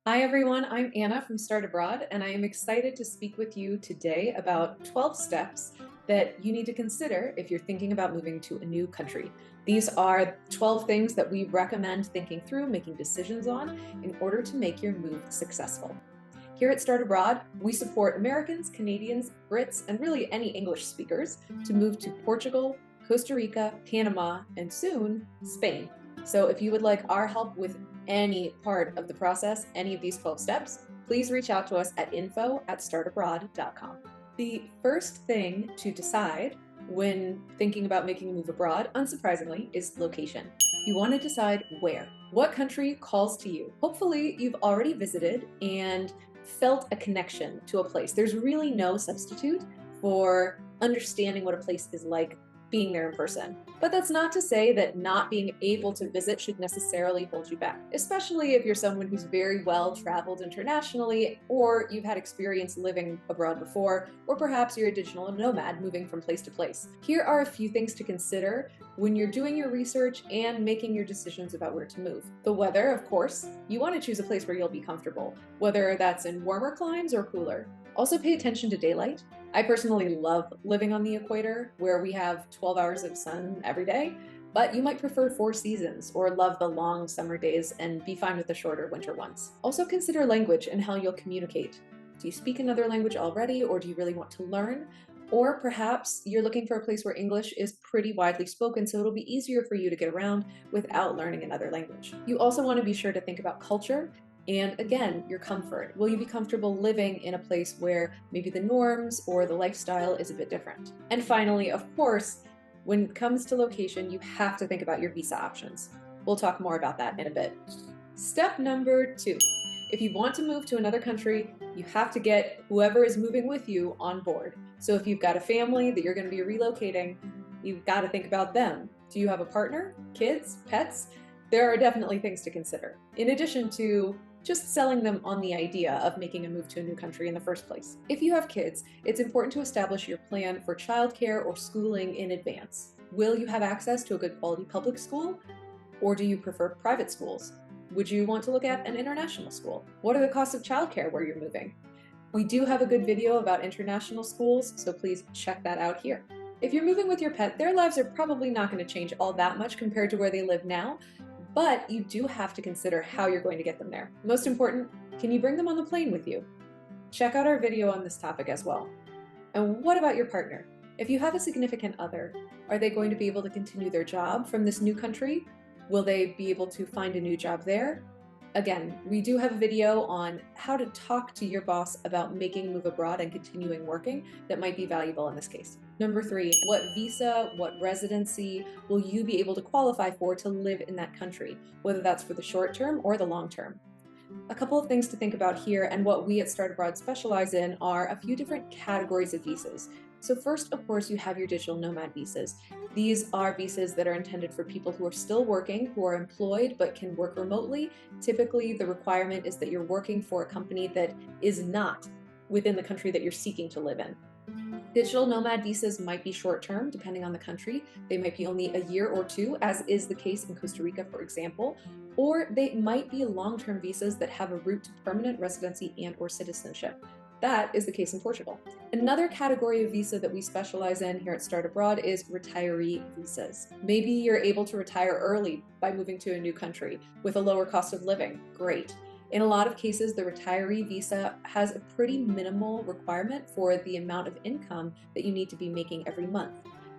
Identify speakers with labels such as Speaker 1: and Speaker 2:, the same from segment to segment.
Speaker 1: Hi everyone, I'm Anna from Start Abroad, and I am excited to speak with you today about 12 steps that you need to consider if you're thinking about moving to a new country. These are 12 things that we recommend thinking through, making decisions on in order to make your move successful. Here at Start Abroad, we support Americans, Canadians, Brits, and really any English speakers to move to Portugal, Costa Rica, Panama, and soon, Spain. So if you would like our help with any part of the process, any of these 12 steps, please reach out to us at info@startabroad.com. The first thing to decide when thinking about making a move abroad, unsurprisingly, is location. You want to decide where. What country calls to you? Hopefully, you've already visited and felt a connection to a place. There's really no substitute for understanding what a place is like being there in person. But that's not to say that not being able to visit should necessarily hold you back, especially if you're someone who's very well traveled internationally, or you've had experience living abroad before, or perhaps you're a digital nomad moving from place to place. Here are a few things to consider when you're doing your research and making your decisions about where to move. The weather, of course. You want to choose a place where you'll be comfortable, whether that's in warmer climes or cooler. Also pay attention to daylight. I personally love living on the equator where we have 12 hours of sun every day, but you might prefer 4 seasons or love the long summer days and be fine with the shorter winter ones. Also consider language and how you'll communicate. Do you speak another language already, or do you really want to learn? Or perhaps you're looking for a place where English is pretty widely spoken, so it'll be easier for you to get around without learning another language. You also want to be sure to think about culture and again, your comfort. Will you be comfortable living in a place where maybe the norms or the lifestyle is a bit different? And finally, of course, when it comes to location, you have to think about your visa options. We'll talk more about that in a bit. Step number 2. If you want to move to another country, you have to get whoever is moving with you on board. So if you've got a family that you're going to be relocating, you've got to think about them. Do you have a partner, kids, pets? There are definitely things to consider. In addition to just selling them on the idea of making a move to a new country in the first place. If you have kids, it's important to establish your plan for childcare or schooling in advance. Will you have access to a good quality public school, or do you prefer private schools? Would you want to look at an international school? What are the costs of childcare where you're moving? We do have a good video about international schools, so please check that out here. If you're moving with your pet, their lives are probably not going to change all that much compared to where they live now, but you do have to consider how you're going to get them there. Most important, can you bring them on the plane with you? Check out our video on this topic as well. And what about your partner? If you have a significant other, are they going to be able to continue their job from this new country? Will they be able to find a new job there? Again, we do have a video on how to talk to your boss about making a move abroad and continuing working that might be valuable in this case. Number 3, what visa, what residency will you be able to qualify for to live in that country, whether that's for the short term or the long term? A couple of things to think about here, and what we at Start Abroad specialize in are a few different categories of visas. So first, of course, you have your digital nomad visas. These are visas that are intended for people who are still working, who are employed but can work remotely. Typically, the requirement is that you're working for a company that is not within the country that you're seeking to live in. Digital nomad visas might be short-term, depending on the country. They might be only a year or two, as is the case in Costa Rica, for example, or they might be long-term visas that have a route to permanent residency and or citizenship. That is the case in Portugal. Another category of visa that we specialize in here at Start Abroad is retiree visas. Maybe you're able to retire early by moving to a new country with a lower cost of living. Great. In a lot of cases, the retiree visa has a pretty minimal requirement for the amount of income that you need to be making every month.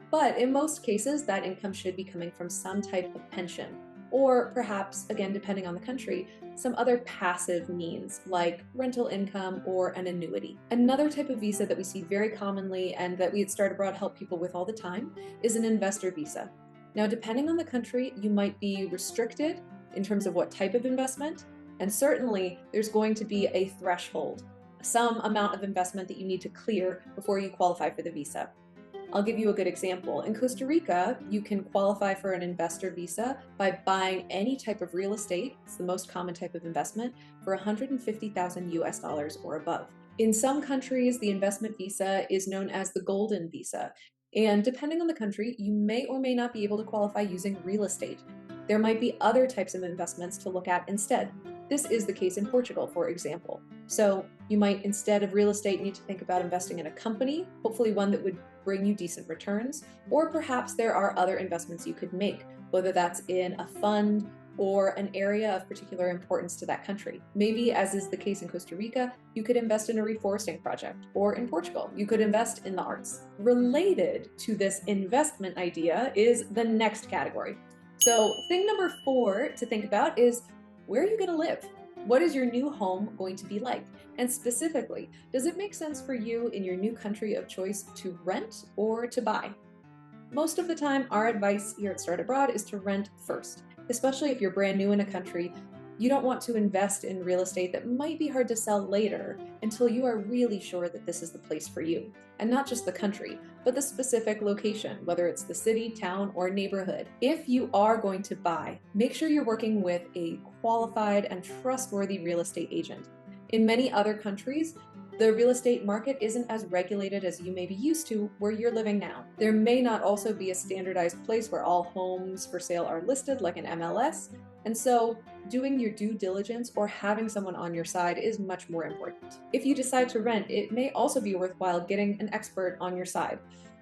Speaker 1: But in most cases, that income should be coming from some type of pension, or perhaps, again, depending on the country, some other passive means like rental income or an annuity. Another type of visa that we see very commonly and that we at Start Abroad help people with all the time is an investor visa. Now, depending on the country, you might be restricted in terms of what type of investment, and certainly there's going to be a threshold, some amount of investment that you need to clear before you qualify for the visa. I'll give you a good example. In Costa Rica, you can qualify for an investor visa by buying any type of real estate, it's the most common type of investment, for 150,000 US dollars or above. In some countries, the investment visa is known as the golden visa. And depending on the country, you may or may not be able to qualify using real estate. There might be other types of investments to look at instead. This is the case in Portugal, for example. So you might, instead of real estate, need to think about investing in a company, hopefully one that would bring you decent returns, or perhaps there are other investments you could make, whether that's in a fund or an area of particular importance to that country. Maybe, as is the case in Costa Rica, you could invest in a reforesting project, or in Portugal, you could invest in the arts. Related to this investment idea is the next category. So thing number 4 to think about is, where are you going to live? What is your new home going to be like? And specifically, does it make sense for you in your new country of choice to rent or to buy? Most of the time, our advice here at Start Abroad is to rent first, especially if you're brand new in a country. You don't want to invest in real estate that might be hard to sell later until you are really sure that this is the place for you. And not just the country, but the specific location, whether it's the city, town, or neighborhood. If you are going to buy, make sure you're working with a qualified and trustworthy real estate agent. In many other countries, the real estate market isn't as regulated as you may be used to where you're living now. There may not also be a standardized place where all homes for sale are listed, like an MLS, and so doing your due diligence or having someone on your side is much more important. If you decide to rent, it may also be worthwhile getting an expert on your side.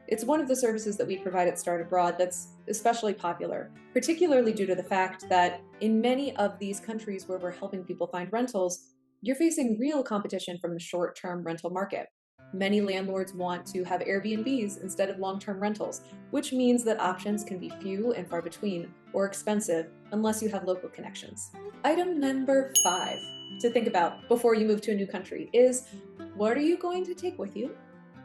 Speaker 1: It's one of the services that we provide at Start Abroad that's especially popular, particularly due to the fact that in many of these countries where we're helping people find rentals, you're facing real competition from the short-term rental market. Many landlords want to have Airbnbs instead of long-term rentals, which means that options can be few and far between or expensive unless you have local connections. Item number 5 to think about before you move to a new country is, what are you going to take with you?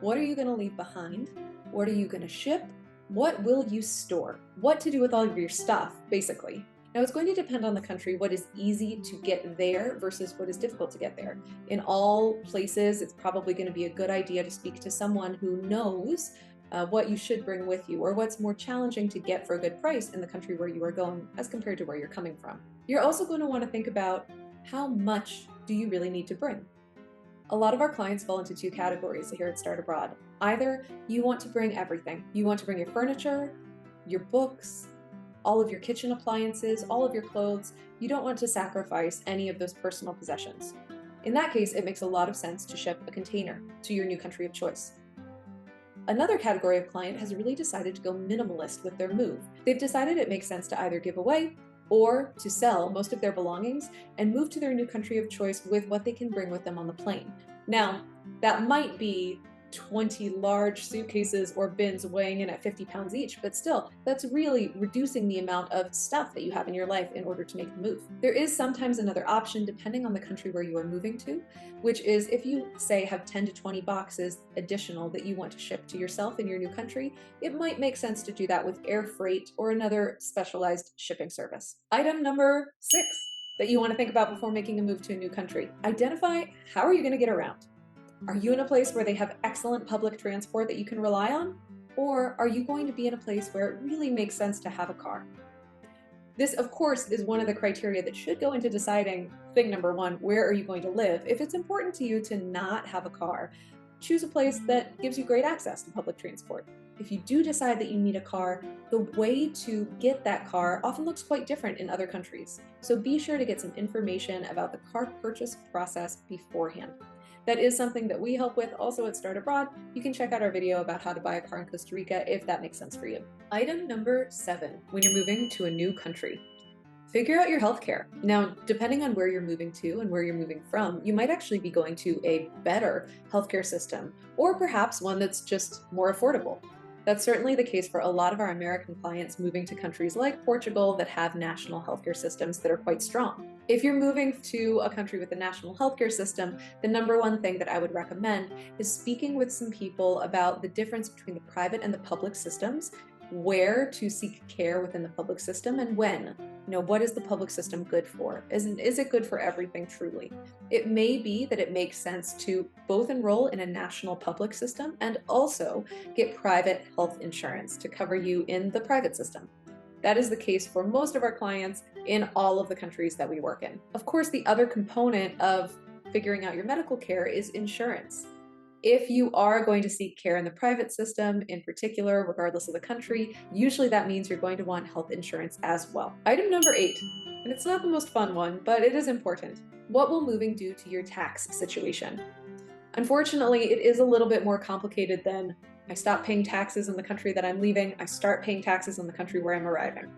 Speaker 1: What are you going to leave behind? What are you going to ship? What will you store? What to do with all of your stuff, basically. Now, it's going to depend on the country what is easy to get there versus what is difficult to get there. In all places, it's probably going to be a good idea to speak to someone who knows what you should bring with you, or what's more challenging to get for a good price in the country where you are going as compared to where you're coming from. You're also going to want to think about, how much do you really need to bring? A lot of our clients fall into 2 categories here at Start Abroad. Either you want to bring everything. You want to bring your furniture, your books, all of your kitchen appliances, all of your clothes. You don't want to sacrifice any of those personal possessions. In that case, it makes a lot of sense to ship a container to your new country of choice. Another category of client has really decided to go minimalist with their move. They've decided it makes sense to either give away or to sell most of their belongings and move to their new country of choice with what they can bring with them on the plane. Now, that might be 20 large suitcases or bins weighing in at 50 pounds each, but still, that's really reducing the amount of stuff that you have in your life in order to make the move. There is sometimes another option depending on the country where you are moving to, which is if you, say, have 10 to 20 boxes additional that you want to ship to yourself in your new country, it might make sense to do that with air freight or another specialized shipping service. Item number 6 that you want to think about before making a move to a new country. Identify, how are you going to get around? Are you in a place where they have excellent public transport that you can rely on? Or are you going to be in a place where it really makes sense to have a car? This, of course, is one of the criteria that should go into deciding thing number 1, where are you going to live? If it's important to you to not have a car, choose a place that gives you great access to public transport. If you do decide that you need a car, the way to get that car often looks quite different in other countries. So be sure to get some information about the car purchase process beforehand. That is something that we help with also at Start Abroad. You can check out our video about how to buy a car in Costa Rica if that makes sense for you. Item number 7, when you're moving to a new country. Figure out your healthcare. Now, depending on where you're moving to and where you're moving from, you might actually be going to a better healthcare system, or perhaps one that's just more affordable. That's certainly the case for a lot of our American clients moving to countries like Portugal that have national healthcare systems that are quite strong. If you're moving to a country with a national healthcare system, the number 1 thing that I would recommend is speaking with some people about the difference between the private and the public systems, where to seek care within the public system and when. What is the public system good for? Is it good for everything truly? It may be that it makes sense to both enroll in a national public system and also get private health insurance to cover you in the private system. That is the case for most of our clients in all of the countries that we work in. Of course, the other component of figuring out your medical care is insurance. If you are going to seek care in the private system, in particular, regardless of the country, usually that means you're going to want health insurance as well. Item number 8, And it's not the most fun one, but it is important. What will moving do to your tax situation? Unfortunately, it is a little bit more complicated than I stop paying taxes in the country that I'm leaving, I start paying taxes in the country where I'm arriving.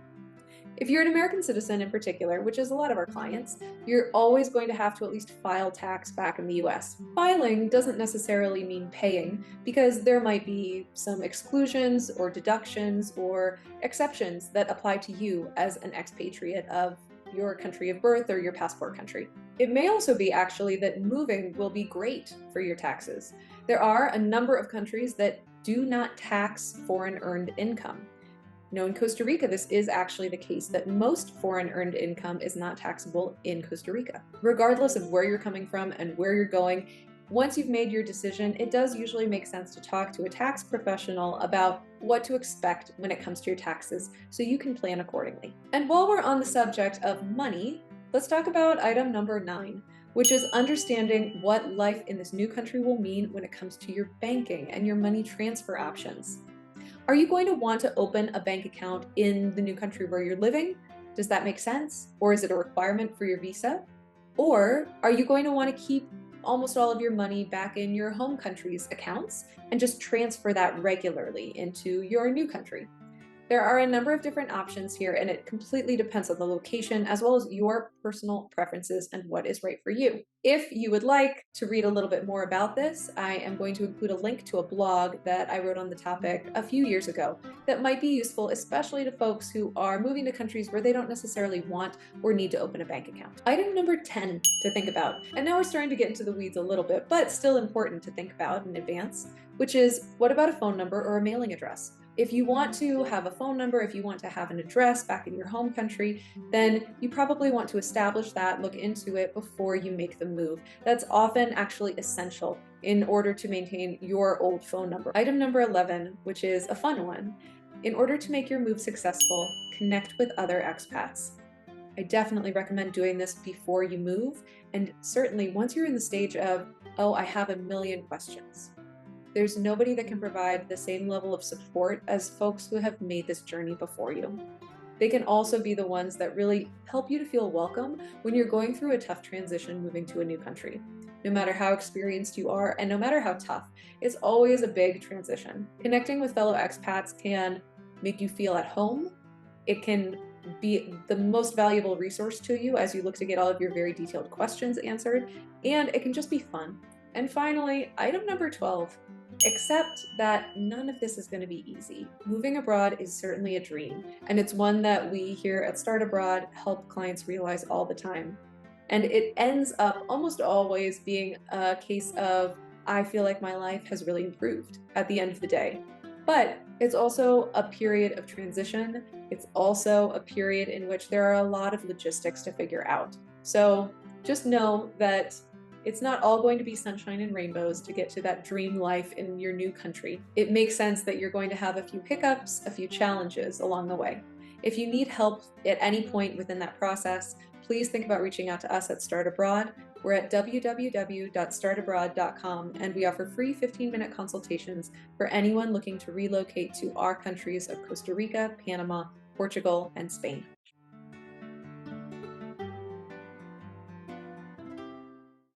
Speaker 1: If you're an American citizen in particular, which is a lot of our clients, you're always going to have to at least file tax back in the US. Filing doesn't necessarily mean paying, because there might be some exclusions or deductions or exceptions that apply to you as an expatriate of your country of birth or your passport country. It may also be actually that moving will be great for your taxes. There are a number of countries that do not tax foreign earned income. In Costa Rica, this is actually the case that most foreign earned income is not taxable in Costa Rica. Regardless of where you're coming from and where you're going, once you've made your decision, it does usually make sense to talk to a tax professional about what to expect when it comes to your taxes so you can plan accordingly. And while we're on the subject of money, let's talk about item number 9, which is understanding what life in this new country will mean when it comes to your banking and your money transfer options. Are you going to want to open a bank account in the new country where you're living? Does that make sense? Or is it a requirement for your visa? Or are you going to want to keep almost all of your money back in your home country's accounts and just transfer that regularly into your new country? There are a number of different options here, and it completely depends on the location as well as your personal preferences and what is right for you. If you would like to read a little bit more about this, I am going to include a link to a blog that I wrote on the topic a few years ago that might be useful, especially to folks who are moving to countries where they don't necessarily want or need to open a bank account. Item number 10 to think about, and now we're starting to get into the weeds a little bit, but still important to think about in advance, which is, what about a phone number or a mailing address? If you want to have a phone number, if you want to have an address back in your home country, then you probably want to establish that, look into it before you make the move. That's often actually essential in order to maintain your old phone number. Item number 11, which is a fun one. In order to make your move successful, connect with other expats. I definitely recommend doing this before you move, and certainly once you're in the stage of, oh, I have a million questions. There's nobody that can provide the same level of support as folks who have made this journey before you. They can also be the ones that really help you to feel welcome when you're going through a tough transition moving to a new country. No matter how experienced you are and no matter how tough, it's always a big transition. Connecting with fellow expats can make you feel at home. It can be the most valuable resource to you as you look to get all of your very detailed questions answered, and it can just be fun. And finally, item number 12. Accept that none of this is going to be easy. Moving abroad is certainly a dream, and it's one that we here at Start Abroad help clients realize all the time. And it ends up almost always being a case of, I feel like my life has really improved at the end of the day. But it's also a period of transition. It's also a period in which there are a lot of logistics to figure out. So just know that it's not all going to be sunshine and rainbows to get to that dream life in your new country. It makes sense that you're going to have a few hiccups, a few challenges along the way. If you need help at any point within that process, please think about reaching out to us at Start Abroad. We're at www.startabroad.com, and we offer free 15-minute consultations for anyone looking to relocate to our countries of Costa Rica, Panama, Portugal, and Spain.